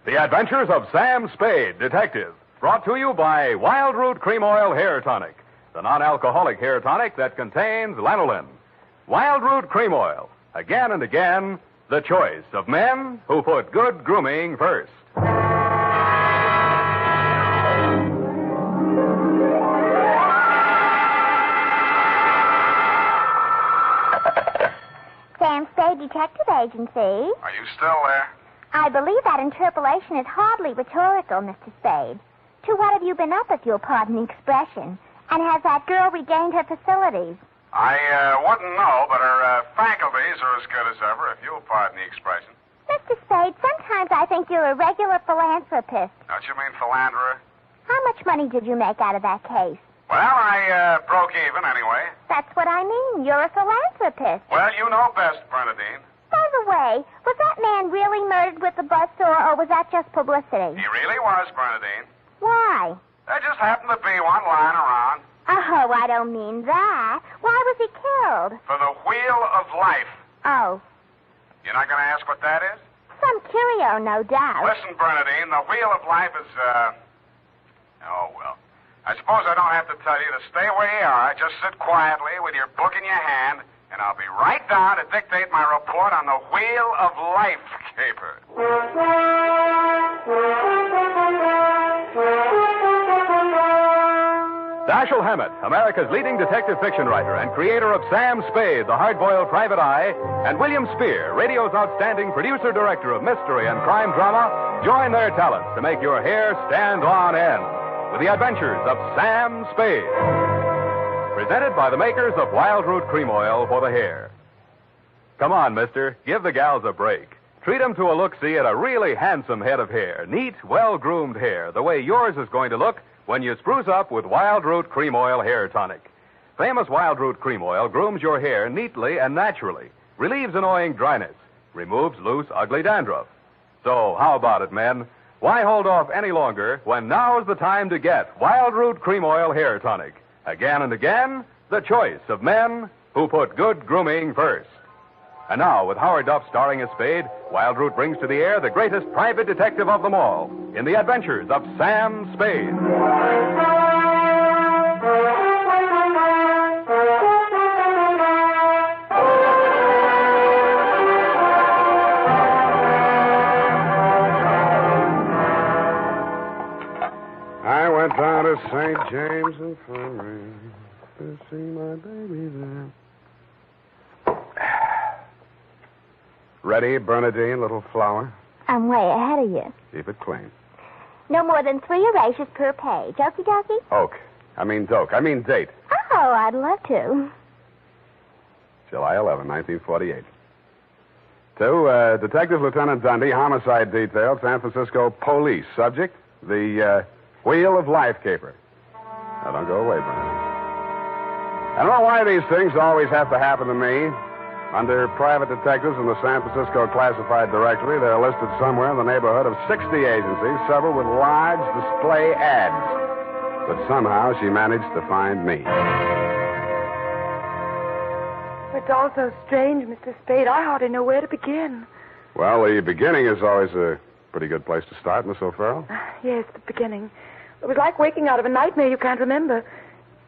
The Adventures of Sam Spade, Detective. Brought to you by Wild Root Cream Oil Hair Tonic, the non-alcoholic hair tonic that contains lanolin. Wild Root Cream Oil. Again and again, the choice of men who put good grooming first. Sam Spade Detective Agency. Are you still there? I believe that interpolation is hardly rhetorical, Mr. Spade. To what have you been up, if you'll pardon the expression? And has that girl regained her facilities? I wouldn't know, but her faculties are as good as ever, if you'll pardon the expression. Mr. Spade, sometimes I think you're a regular philanthropist. Don't you mean philanderer? How much money did you make out of that case? Well, I broke even anyway. That's what I mean. You're a philanthropist. Well, you know best, Bernadine. By the way, was that man really murdered with the buzzsaw, or was that just publicity? He really was, Bernadine. Why? There just happened to be one lying around. Oh, I don't mean that. Why was he killed? For the Wheel of Life. Oh, You're not going to ask what that is? some curio, no doubt. Listen, Bernadine, the Wheel of Life is, oh, well. I suppose I don't have to tell you to stay where you are. Just sit quietly with your book in your hand, and I'll be right down to dictate my report on the Wheel of Life caper. Dashiell Hammett, America's leading detective fiction writer and creator of Sam Spade, the hard-boiled private eye, and William Spear, radio's outstanding producer-director of mystery and crime drama, join their talents to make your hair stand on end with the adventures of Sam Spade. Presented by the makers of Wild Root Cream Oil for the hair. Come on, mister. Give the gals a break. Treat them to a look-see at a really handsome head of hair. Neat, well-groomed hair, the way yours is going to look when you spruce up with Wild Root Cream Oil Hair Tonic. Famous Wild Root Cream Oil grooms your hair neatly and naturally, relieves annoying dryness, removes loose, ugly dandruff. So, how about it, men? Why hold off any longer when now's the time to get Wild Root Cream Oil Hair Tonic? Again and again, the choice of men who put good grooming first. And now, with Howard Duff starring as Spade, Wild Root brings to the air the greatest private detective of them all in the adventures of Sam Spade. I went down to St. James Infirmary to see my baby there. Ready, Bernadine, little flower? I'm way ahead of you. Keep it clean. No more than 3 erasures per page. Okie dokie? Doke. I mean date. Oh, I'd love to. July 11, 1948. To Detective Lieutenant Dunne, Homicide Detail, San Francisco Police. Subject, the Wheel of Life caper. Now, don't go away, Bernadine. I don't know why these things always have to happen to me. Under private detectives in the San Francisco Classified Directory, they're listed somewhere in the neighborhood of 60 agencies, several with large display ads. But somehow she managed to find me. It's all so strange, Mr. Spade. I hardly know where to begin. Well, the beginning is always a pretty good place to start, Miss O'Farrell. Yes, the beginning. It was like waking out of a nightmare you can't remember.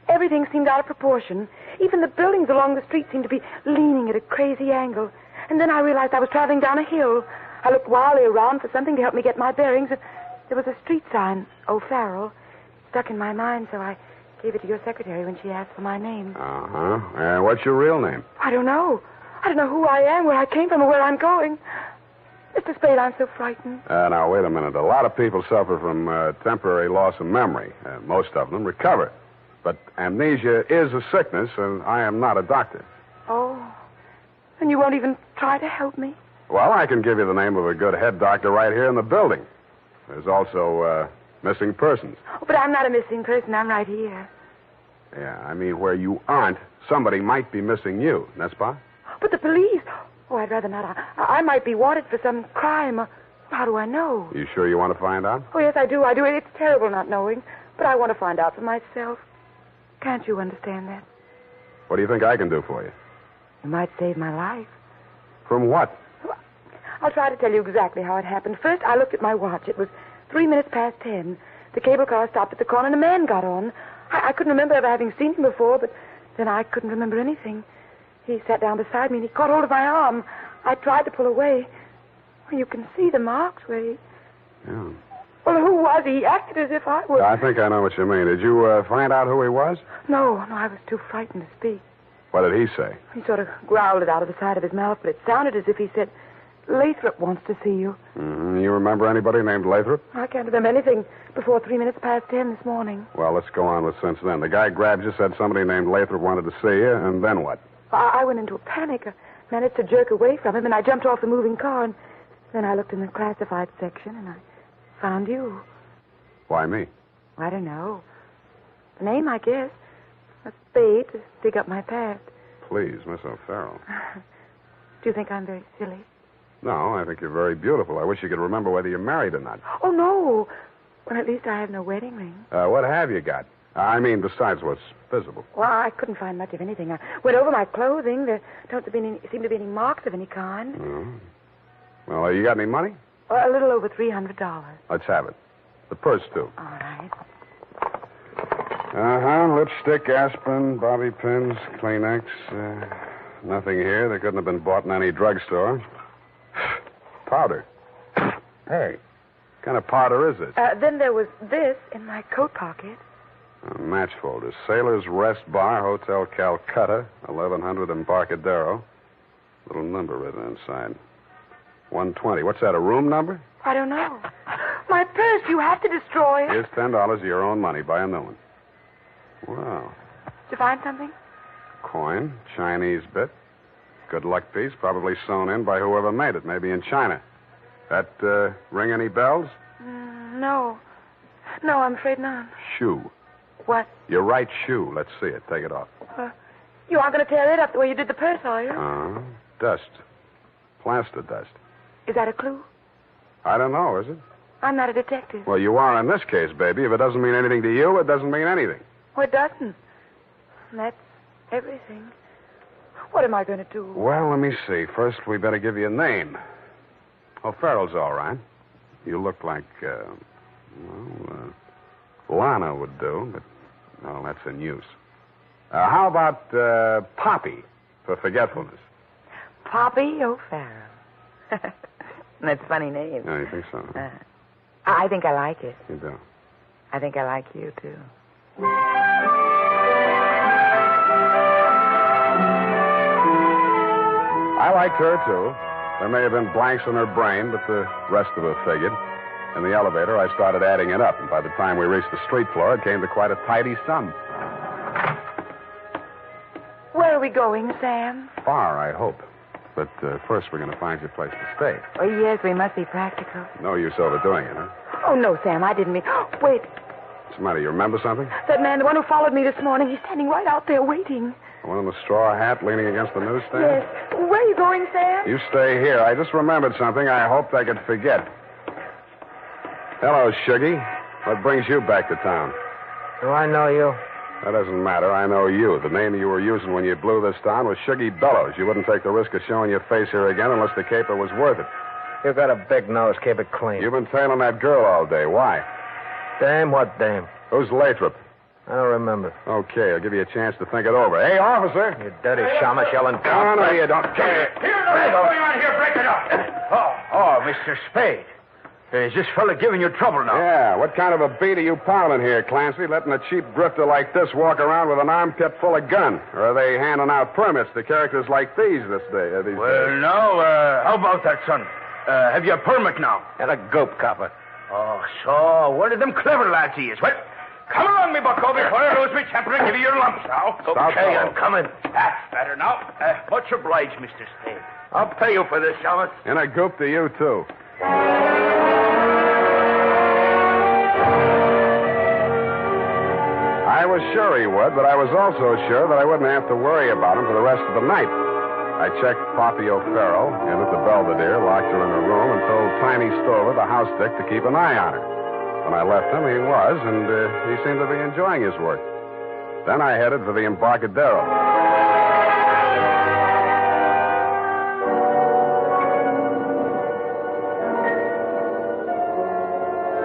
Everything seemed out of proportion. Even the buildings along the street seemed to be leaning at a crazy angle. And then I realized I was traveling down a hill. I looked wildly around for something to help me get my bearings. There was a street sign, O'Farrell, stuck in my mind, so I gave it to your secretary when she asked for my name. Uh-huh. What's your real name? I don't know. I don't know who I am, where I came from, or where I'm going. Mr. Spade, I'm so frightened. Now, wait a minute. A lot of people suffer from temporary loss of memory. Most of them recover. But amnesia is a sickness, and I am not a doctor. Oh. And you won't even try to help me? Well, I can give you the name of a good head doctor right here in the building. There's also missing persons. Oh, but I'm not a missing person. I'm right here. Yeah, I mean, where you aren't, somebody might be missing you, n'est-ce pas? But the police... Oh, I'd rather not. I might be wanted for some crime. How do I know? You sure you want to find out? Oh, yes, I do. It's terrible not knowing. But I want to find out for myself. Can't you understand that? What do you think I can do for you? You might save my life. From what? I'll try to tell you exactly how it happened. First, I looked at my watch. It was 3 minutes past 10. The cable car stopped at the corner, and a man got on. I couldn't remember ever having seen him before, but then I couldn't remember anything. He sat down beside me, and he caught hold of my arm. I tried to pull away. Well, you can see the marks where he... Yeah. Well, who was he? He acted as if I was... I think I know what you mean. Did you find out who he was? No, I was too frightened to speak. What did he say? He sort of growled it out of the side of his mouth, but it sounded as if he said, Lathrop wants to see you. Mm-hmm. You remember anybody named Lathrop? I can't remember anything before 3 minutes past 10 this morning. Well, let's go on with since then. The guy grabbed you, said somebody named Lathrop wanted to see you, and then what? I went into a panic. I managed to jerk away from him, and I jumped off the moving car, and then I looked in the classified section, and I found you. Why me? I don't know. The name, I guess. A Spade to dig up my past. Please, Miss O'Farrell. Do you think I'm very silly? No, I think you're very beautiful. I wish you could remember whether you're married or not. Oh, no. Well, at least I have no wedding ring. What have you got? I mean, besides what's visible. Well, I couldn't find much of anything. I went over my clothing. There don't seem to be any marks of any kind. Oh. Well, you got any money? A little over $300. Let's have it. The purse, too. All right. Lipstick, aspirin, bobby pins, Kleenex. Nothing here. They couldn't have been bought in any drugstore. Powder. Hey, what kind of powder is this? Then there was this in my coat pocket. Match folder. Sailor's Rest Bar, Hotel Calcutta, 1100 Embarcadero. Little number written inside. 120. What's that, a room number? I don't know. My purse, you have to destroy it. Here's $10 of your own money. Buy a new one. Wow. Did you find something? Coin, Chinese bit. Good luck piece, probably sewn in by whoever made it, maybe in China. That ring any bells? No. No, I'm afraid not. Shoe. What? Your right shoe. Let's see it. Take it off. You aren't going to tear it up the way you did the purse, are you? Dust. Plaster dust. Is that a clue? I don't know, is it? I'm not a detective. Well, you are in this case, baby. If it doesn't mean anything to you, it doesn't mean anything. Well, it doesn't. That's everything. What am I going to do? Well, let me see. First, we better give you a name. O'Farrell's all right. You look like, Lana would do, but, well, that's in use. How about Poppy for forgetfulness? Poppy O'Farrell. That's a funny name. Oh, you think so? I think I like it. You do? I think I like you, too. I liked her, too. There may have been blanks in her brain, but the rest of it figured. In the elevator, I started adding it up, and by the time we reached the street floor, it came to quite a tidy sum. Where are we going, Sam? Far, I hope. But first, we're going to find you a place to stay. Oh, yes, we must be practical. No use overdoing it, huh? Oh, no, Sam, I didn't mean... Wait. What's the matter? You remember something? That man, the one who followed me this morning, he's standing right out there waiting. The one in the straw hat leaning against the newsstand? Yes. Where are you going, Sam? You stay here. I just remembered something I hoped I could forget. Hello, Shuggy. What brings you back to town? Do I know you? That doesn't matter. I know you. The name you were using when you blew this town was Shuggy Bellows. You wouldn't take the risk of showing your face here again unless the caper was worth it. You got a big nose. Keep it clean. You've been tailing that girl all day. Why? Dame? What dame? Who's Lathrop? I don't remember. Okay, I'll give you a chance to think it over. Hey, officer! You dirty shamus yelling. No, no, you don't. Here, what's going on here? Break it up. Oh, Mr. Spade. Is this fella giving you trouble now? Yeah, what kind of a beat are you pounding here, Clancy? Letting a cheap grifter like this walk around with an armpit full of gun? Or are they handing out permits to characters like these these days? No, how about that, son? Have you a permit now? And a gope copper. Oh, so, one of them clever lads he is. Well, come along, me bucko, before I lose my temper and give you your lumps now. Okay, I'm coming. That's better now. Much obliged, Mr. Spade. I'll pay you for this, Shamus. And a goop to you, too. I was sure he would, but I was also sure that I wouldn't have to worry about him for the rest of the night. I checked Poppy O'Farrell in at the Belvedere, locked her in her room, and told Tiny Stover, the house dick, to keep an eye on her. When I left him, he was, and he seemed to be enjoying his work. Then I headed for the Embarcadero.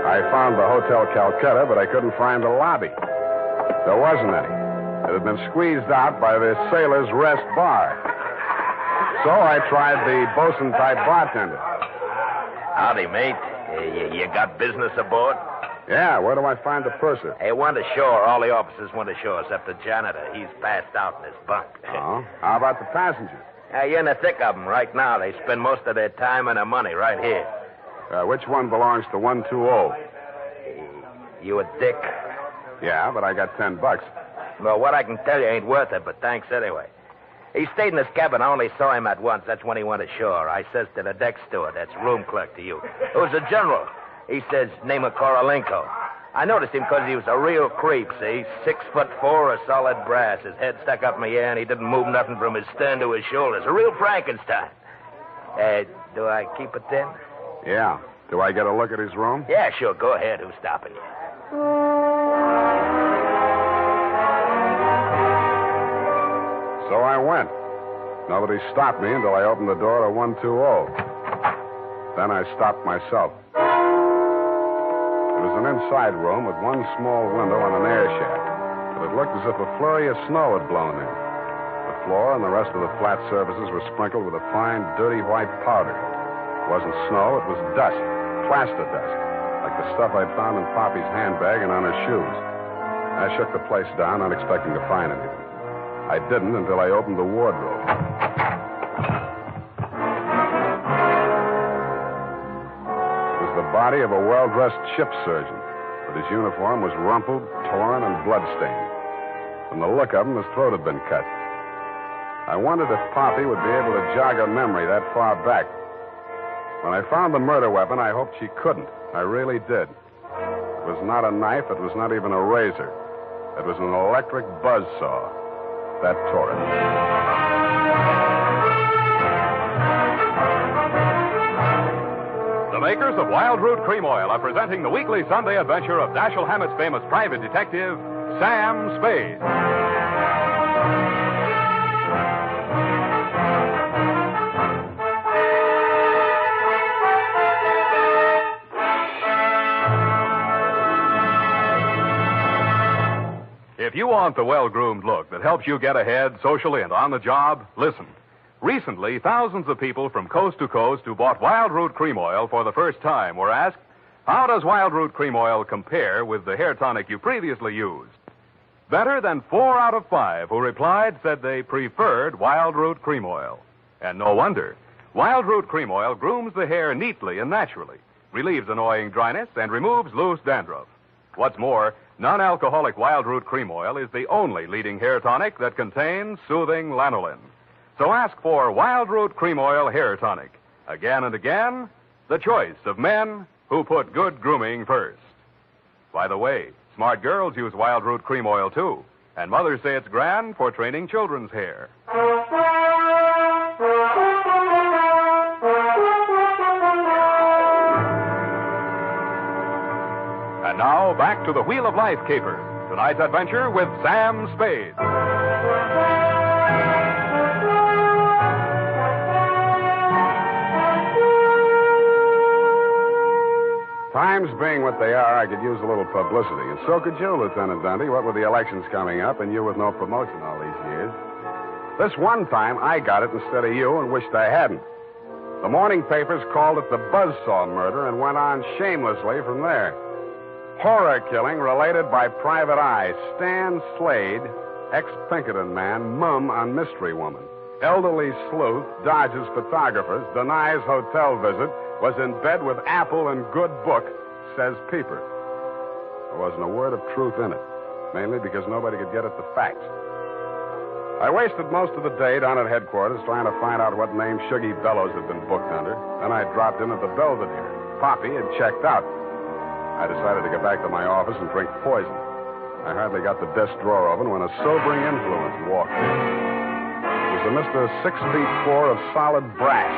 I found the Hotel Calcutta, but I couldn't find the lobby. There wasn't any. It had been squeezed out by the Sailor's Rest Bar. So I tried the bosun-type bartender. Howdy, mate. You got business aboard? Yeah, where do I find the purser? Hey, went ashore. All the officers went ashore except the janitor. He's passed out in his bunk. Oh? How about the passengers? You're in the thick of them right now. They spend most of their time and their money right here. Which one belongs to 120? You a dick? Yeah, but I got $10. Well, what I can tell you ain't worth it, but thanks anyway. He stayed in his cabin. I only saw him at once. That's when he went ashore. I says to the deck steward, that's room clerk to you. It was a general. He says, name of Korolenko. I noticed him because he was a real creep, see? 6'4", of solid brass. His head stuck up in the air, and he didn't move nothing from his stern to his shoulders. A real Frankenstein. Do I keep it then? Yeah. Do I get a look at his room? Yeah, sure. Go ahead. Who's stopping you? So I went. Nobody stopped me until I opened the door to 120. Then I stopped myself. It was an inside room with one small window and an air shaft. But it looked as if a flurry of snow had blown in. The floor and the rest of the flat surfaces were sprinkled with a fine, dirty white powder. It wasn't snow, it was dust, plaster dust, like the stuff I'd found in Poppy's handbag and on her shoes. I shook the place down, not expecting to find anything. I didn't until I opened the wardrobe. It was the body of a well-dressed ship surgeon, but his uniform was rumpled, torn, and bloodstained. From the look of him, his throat had been cut. I wondered if Poppy would be able to jog her memory that far back. When I found the murder weapon, I hoped she couldn't. I really did. It was not a knife. It was not even a razor. It was an electric buzzsaw. That tore it. The makers of Wild Root Cream Oil are presenting the weekly Sunday adventure of Dashiell Hammett's famous private detective, Sam Spade. If you want the well-groomed look that helps you get ahead socially and on the job, listen. Recently, thousands of people from coast to coast who bought Wild Root Cream Oil for the first time were asked, how does Wild Root Cream Oil compare with the hair tonic you previously used? Better than 4 out of 5 who replied said they preferred Wild Root Cream Oil. And no wonder. Wild Root Cream Oil grooms the hair neatly and naturally, relieves annoying dryness, and removes loose dandruff. What's more, non-alcoholic Wild Root Cream Oil is the only leading hair tonic that contains soothing lanolin. So ask for Wild Root Cream Oil Hair Tonic. Again and again, the choice of men who put good grooming first. By the way, smart girls use Wild Root Cream Oil, too. And mothers say it's grand for training children's hair. And now, back to the Wheel of Life caper. Tonight's adventure with Sam Spade. Times being what they are, I could use a little publicity. And so could you, Lieutenant Dunne, what with the elections coming up and you with no promotion all these years. This one time, I got it instead of you and wished I hadn't. The morning papers called it the Buzzsaw murder and went on shamelessly from there. Horror killing related by Private Eye. Stan Slade, ex-Pinkerton man, mum on mystery woman. Elderly sleuth, dodges photographers, denies hotel visit, was in bed with Apple and good book, says Peeper. There wasn't a word of truth in it, mainly because nobody could get at the facts. I wasted most of the day down at headquarters trying to find out what name Shuggy Bellows had been booked under. Then I dropped in at the Belvedere. Poppy had checked out. I decided to get back to my office and drink poison. I hardly got the desk drawer open when a sobering influence walked in. It was a Mr. 6'4" of solid brass.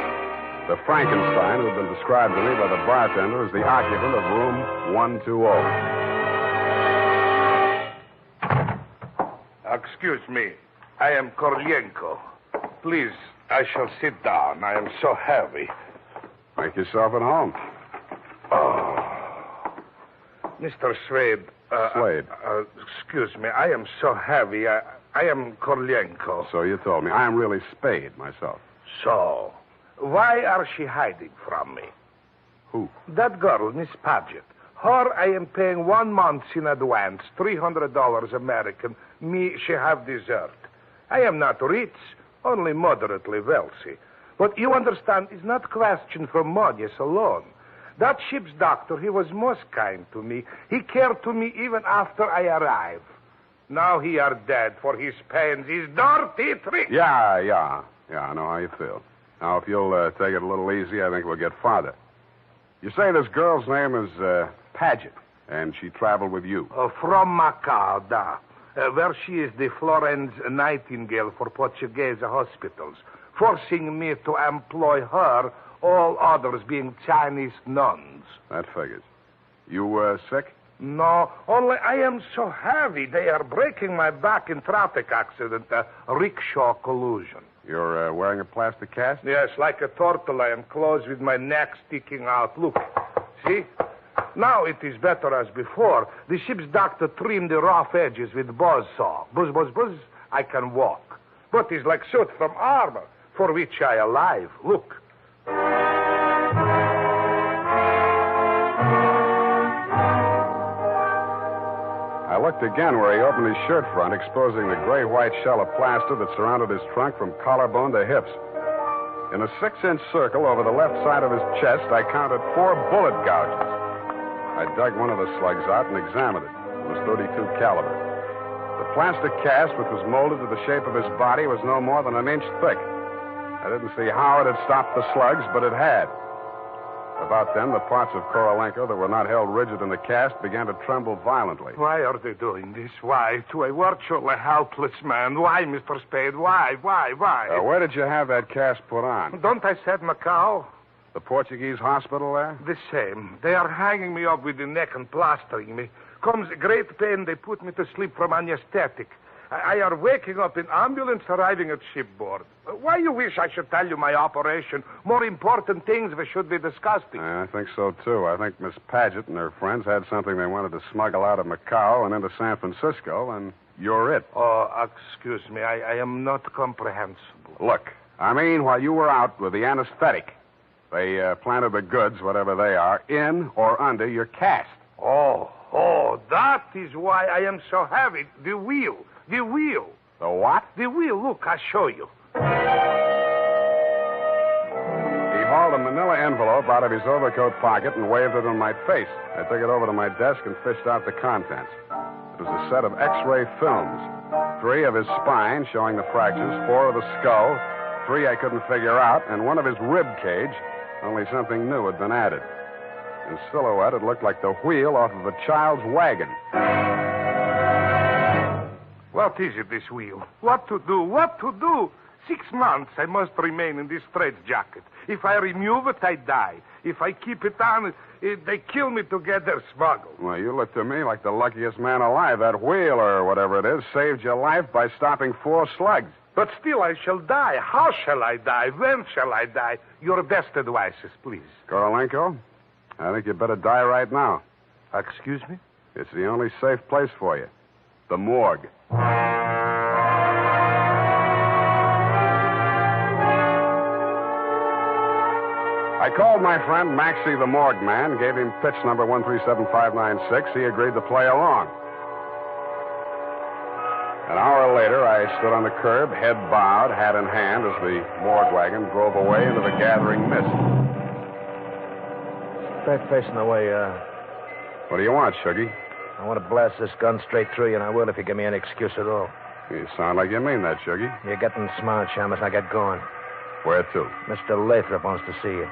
The Frankenstein who had been described to me by the bartender as the occupant of room 120. Excuse me. I am Korolenko. Please, I shall sit down. I am so heavy. Make yourself at home. Oh. Mr. Spade. Slade. Excuse me. I am so heavy. I am Korlenko. So you told me. I am really Spade myself. So, why are she hiding from me? Who? That girl, Miss Paget. Her I am paying 1 month in advance, $300 American. Me, she have dessert. I am not rich, only moderately wealthy. But you understand, it's not question for money alone. That ship's doctor, he was most kind to me. He cared to me even after I arrived. Now he are dead for his pains, his dirty trick. Yeah, I know how you feel. Now, if you'll take it a little easy, I think we'll get farther. You say this girl's name is Paget, and she traveled with you. From Macau, where she is the Florence Nightingale for Portuguese hospitals, forcing me to employ her, all others being Chinese nuns. That figures. You sick? No, only I am so heavy. They are breaking my back in traffic accident, a rickshaw collusion. You're wearing a plastic cast? Yes, like a turtle, I am closed with my neck sticking out. Look, see? Now it is better as before. The ship's doctor trimmed the rough edges with buzzsaw. Buzz, buzz, buzz, I can walk. But it's like suit from armor, for which I alive. Look. I looked again where he opened his shirt front, exposing the gray-white shell of plaster that surrounded his trunk from collarbone to hips. In a 6-inch circle over the left side of his chest, I counted 4 bullet gouges. I dug one of the slugs out and examined it. It was .32 caliber. The plastic cast, which was molded to the shape of his body, was no more than an inch thick. I didn't see how it had stopped the slugs, but it had. About then, the parts of Korolenko that were not held rigid in the cast began to tremble violently. Why are they doing this? Why? To a virtually helpless man. Why, Mr. Spade? Why? Where did you have that cast put on? Don't I said Macau? The Portuguese hospital there? The same. They are hanging me up with the neck and plastering me. Comes great pain, they put me to sleep from anesthetic. I are waking up in ambulance arriving at shipboard. Why you wish I should tell you my operation? More important things we should be discussing. I think so, too. I think Miss Paget and her friends had something they wanted to smuggle out of Macau and into San Francisco, and you're it. Oh, excuse me. I am not comprehensible. Look, I mean, while you were out with the anesthetic, they planted the goods, whatever they are, in or under your cast. Oh, that is why I am so heavy. The wheel. The what? The wheel. Look, I'll show you. He hauled a manila envelope out of his overcoat pocket and waved it in my face. I took it over to my desk and fished out the contents. It was a set of X-ray films. 3 of his spine, showing the fractures, 4 of the skull, 3 I couldn't figure out, and 1 of his rib cage, only something new had been added. In silhouette, it looked like the wheel off of a child's wagon. What is it, this wheel? What to do? 6 months I must remain in this straitjacket. If I remove it, I die. If I keep it on, they kill me to get their smuggle. Well, you look to me like the luckiest man alive. That wheel, or whatever it is, saved your life by stopping 4 slugs. But still I shall die. How shall I die? When shall I die? Your best advices, please. Korolenko, I think you better die right now. Excuse me? It's the only safe place for you. The morgue. I called my friend Maxie the morgue man, gave him pitch number 137596. He agreed to play along. An hour later, I stood on the curb, head bowed, hat in hand, as the morgue wagon drove away into the gathering mist. Straight facing the way, What do you want, Shuggy? I want to blast this gun straight through you, and I will if you give me any excuse at all. You sound like you mean that, Shuggy. You're getting smart, Shamus. Now get going. Where to? Mr. Lathrop wants to see you.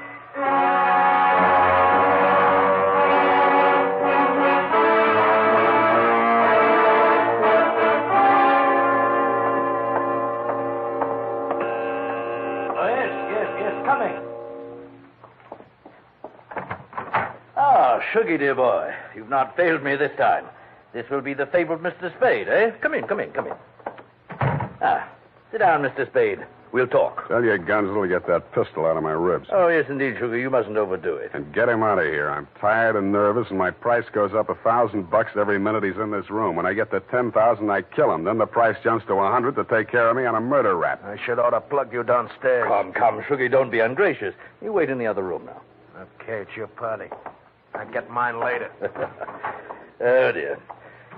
Oh, yes, coming. Ah, Shuggy, dear boy. You've not failed me this time. This will be the fabled Mr. Spade, eh? Come in. Ah, sit down, Mr. Spade. We'll talk. Tell your Gunzel to get that pistol out of my ribs. Oh, yes, indeed, Sugar. You mustn't overdo it. And get him out of here. I'm tired and nervous, and my price goes up $1,000 every minute he's in this room. When I get to 10,000, I kill him. Then the price jumps to 100 to take care of me on a murder rap. I should ought to plug you downstairs. Come, Sugar, don't be ungracious. You wait in the other room now. Okay, it's your party. I'll get mine later. Oh, dear.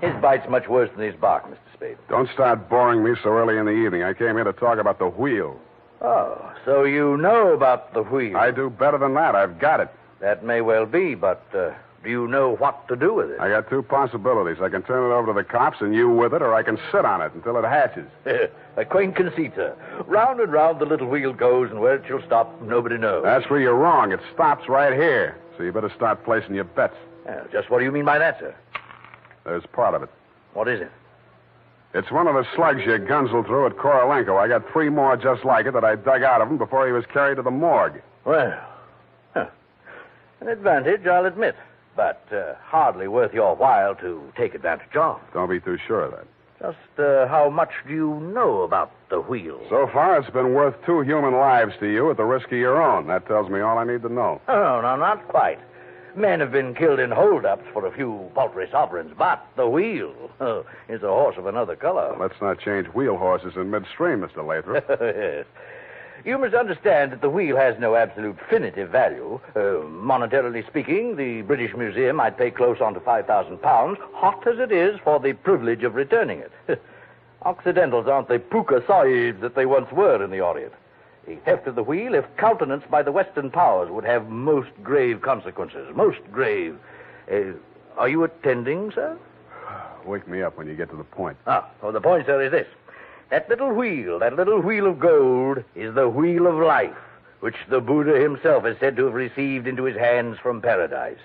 His bite's much worse than his bark, Mr. Spade. Don't start boring me so early in the evening. I came here to talk about the wheel. Oh, so you know about the wheel. I do better than that. I've got it. That may well be, but do you know what to do with it? I got two possibilities. I can turn it over to the cops and you with it, or I can sit on it until it hatches. A quaint conceit, sir. Round and round the little wheel goes, and where it shall stop, nobody knows. That's where you're wrong. It stops right here. So you better start placing your bets. Just what do you mean by that, sir? There's part of it. What is it? It's one of the slugs you Gunzel threw at Korolenko. I got 3 more just like it that I dug out of him before he was carried to the morgue. Well, an advantage, I'll admit, but hardly worth your while to take advantage of. Don't be too sure of that. Just how much do you know about the wheel? So far, it's been worth 2 human lives to you at the risk of your own. That tells me all I need to know. Oh, no, not quite. Men have been killed in holdups for a few paltry sovereigns, but the wheel is a horse of another color. Let's not change wheel horses in midstream, Mr. Lathrop. Yes. You must understand that the wheel has no absolute definitive value. Monetarily speaking, the British Museum might pay close on to £5,000, hot as it is, for the privilege of returning it. Occidentals aren't the puka sahibs that they once were in the Orient. The theft of the wheel, if countenanced by the Western powers, would have most grave consequences. Most grave. Are you attending, sir? Wake me up when you get to the point. The point, sir, is this. That little wheel of gold, is the wheel of life, which the Buddha himself is said to have received into his hands from paradise.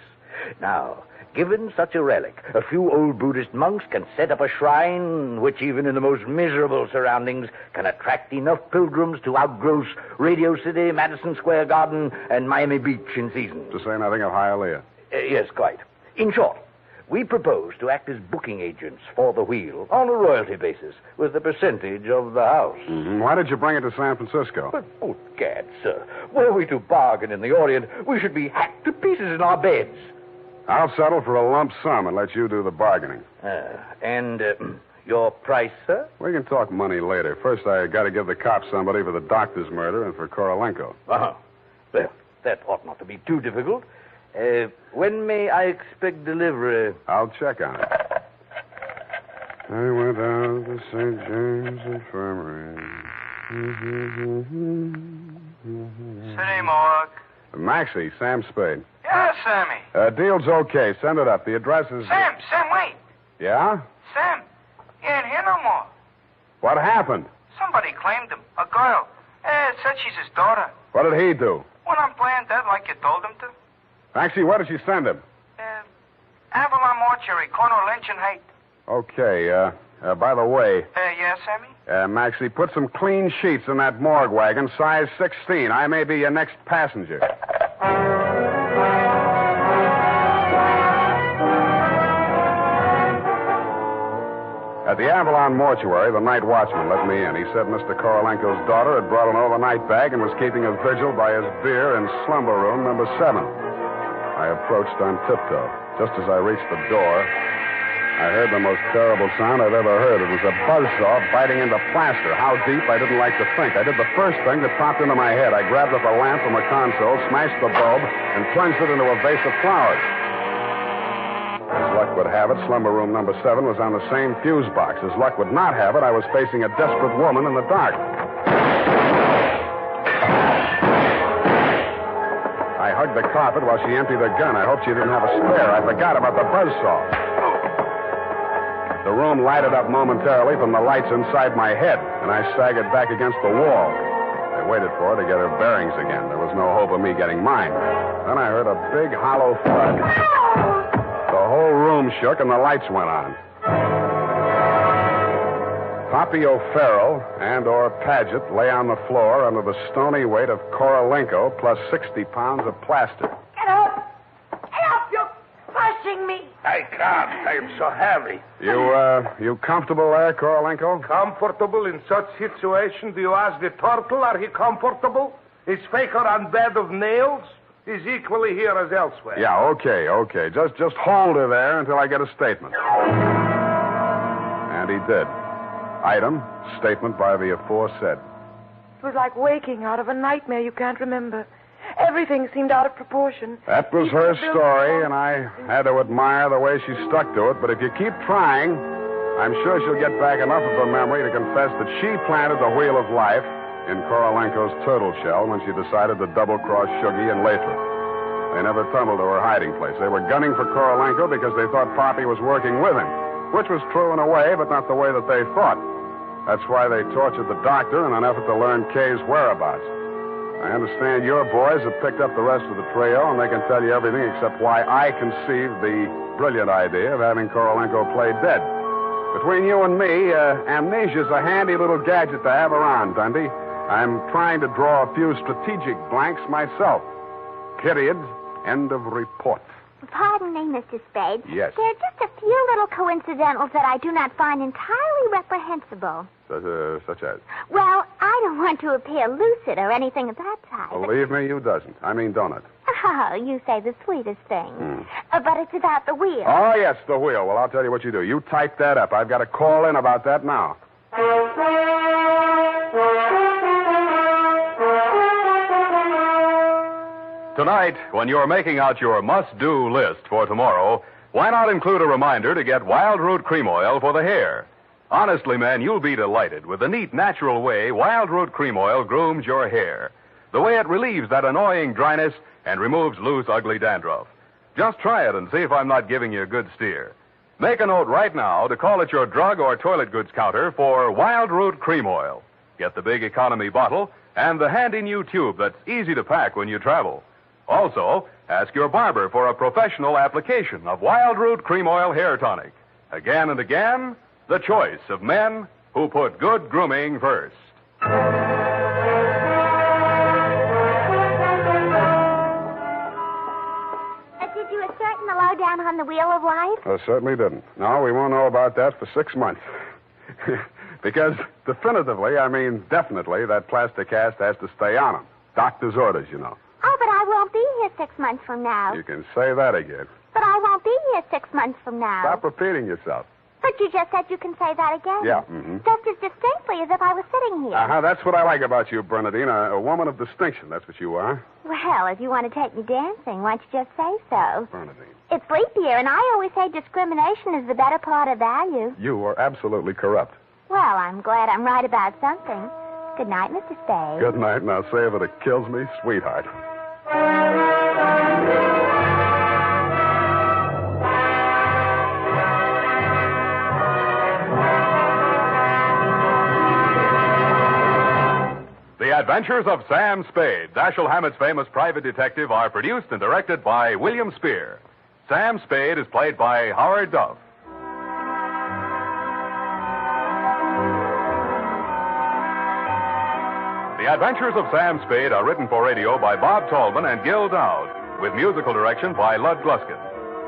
Now, given such a relic, a few old Buddhist monks can set up a shrine which, even in the most miserable surroundings, can attract enough pilgrims to outgross Radio City, Madison Square Garden, and Miami Beach in season. To say nothing of Hialeah. Yes, quite. In short, we propose to act as booking agents for the wheel on a royalty basis with a percentage of the house. Mm-hmm. Why did you bring it to San Francisco? But, oh, gad, sir, were we to bargain in the Orient, we should be hacked to pieces in our beds. I'll settle for a lump sum and let you do the bargaining. And your price, sir? We can talk money later. First, I got to give the cops somebody for the doctor's murder and for Korolenko. Well, that ought not to be too difficult. When may I expect delivery? I'll check on it. I went out to St. James Infirmary. City morgue. Maxie, Sam Spade. Yeah, Sammy. Deal's okay. Send it up. The address is... Sam, wait. Yeah? Sam, he ain't here no more. What happened? Somebody claimed him. A girl. Said she's his daughter. What did he do? Went on playing dead like you told him to. Maxie, where did she send him? Avalon Mortuary, corner of Lynch and Haight. Okay, by the way... Yeah, Sammy? Maxie, put some clean sheets in that morgue wagon, size 16. I may be your next passenger. At the Avalon Mortuary, the night watchman let me in. He said Mr. Korolenko's daughter had brought an overnight bag and was keeping a vigil by his bier in slumber room number 7. I approached on tiptoe. Just as I reached the door, I heard the most terrible sound I've ever heard. It was a buzzsaw biting into plaster. How deep, I didn't like to think. I did the first thing that popped into my head. I grabbed up a lamp from a console, smashed the bulb, and plunged it into a vase of flowers. As luck would have it, slumber room number 7 was on the same fuse box. As luck would not have it, I was facing a desperate woman in the dark. I hugged the carpet while she emptied her gun. I hoped she didn't have a spare. I forgot about the buzzsaw. The room lighted up momentarily from the lights inside my head, and I staggered back against the wall. I waited for her to get her bearings again. There was no hope of me getting mine. Then I heard a big, hollow thud. The whole room shook, and the lights went on. Poppy O'Farrell and/or Paget lay on the floor under the stony weight of Korolenko plus 60 pounds of plaster. Get up! Get up, you pussy! kidding me? I can't. I'm so heavy. You comfortable there, Korolenko? Comfortable in such situation? Do you ask the turtle, are he comfortable? Is Faker on bed of nails? He's equally here as elsewhere. Yeah, okay. Just hold her there until I get a statement. And he did. Item, statement by the aforesaid. It was like waking out of a nightmare you can't remember. Everything seemed out of proportion. That was her story, and I had to admire the way she stuck to it. But if you keep trying, I'm sure she'll get back enough of her memory to confess that she planted the wheel of life in Korolenko's turtle shell when she decided to double-cross Shuggy and Lathrop. They never tunneled to her hiding place. They were gunning for Korolenko because they thought Poppy was working with him, which was true in a way, but not the way that they thought. That's why they tortured the doctor in an effort to learn Kay's whereabouts. I understand your boys have picked up the rest of the trio, and they can tell you everything except why I conceived the brilliant idea of having Korolenko play dead. Between you and me, amnesia's a handy little gadget to have around, Dundee. I'm trying to draw a few strategic blanks myself. Period. End of report. Pardon me, Mr. Spade. Yes. There are just a few little coincidentals that I do not find entirely reprehensible. Such as? Well, I don't want to appear lucid or anything of that type. Believe me, you doesn't. I mean, don't it? Oh, you say the sweetest thing. But it's about the wheel. Oh, yes, the wheel. Well, I'll tell you what you do. You type that up. I've got to call in about that now. Tonight, when you're making out your must-do list for tomorrow, why not include a reminder to get Wild Root Cream Oil for the hair? Honestly, men, you'll be delighted with the neat, natural way Wild Root Cream Oil grooms your hair. The way it relieves that annoying dryness and removes loose, ugly dandruff. Just try it and see if I'm not giving you a good steer. Make a note right now to call at your drug or toilet goods counter for Wild Root Cream Oil. Get the big economy bottle and the handy new tube that's easy to pack when you travel. Also, ask your barber for a professional application of Wild Root Cream Oil Hair Tonic. Again and again, the choice of men who put good grooming first. Did you ascertain the lowdown on the wheel of life? I certainly didn't. No, we won't know about that for 6 months. Because definitively, I mean definitely, that plaster cast has to stay on him. Doctor's orders, you know. Oh, but I won't be here 6 months from now. You can say that again. But I won't be here 6 months from now. Stop repeating yourself. But you just said you can say that again. Yeah, Just as distinctly as if I was sitting here. Uh-huh, that's what I like about you, Bernadine. A woman of distinction, that's what you are. Well, if you want to take me dancing, why don't you just say so? Bernadine. It's leap year, and I always say discrimination is the better part of value. You are absolutely corrupt. Well, I'm glad I'm right about something. Good night, Mr. Spade. Good night, and I'll say if it kills me, sweetheart. The Adventures of Sam Spade, Dashiell Hammett's famous private detective, are produced and directed by William Spear. Sam Spade is played by Howard Duff. The Adventures of Sam Spade are written for radio by Bob Tallman and Gil Dowd, with musical direction by Lud Gluskin.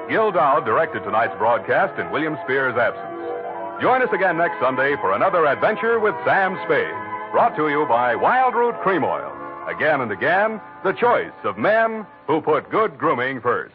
Gil Dowd directed tonight's broadcast in William Spear's absence. Join us again next Sunday for another adventure with Sam Spade, brought to you by Wild Root Cream Oil. Again and again, the choice of men who put good grooming first.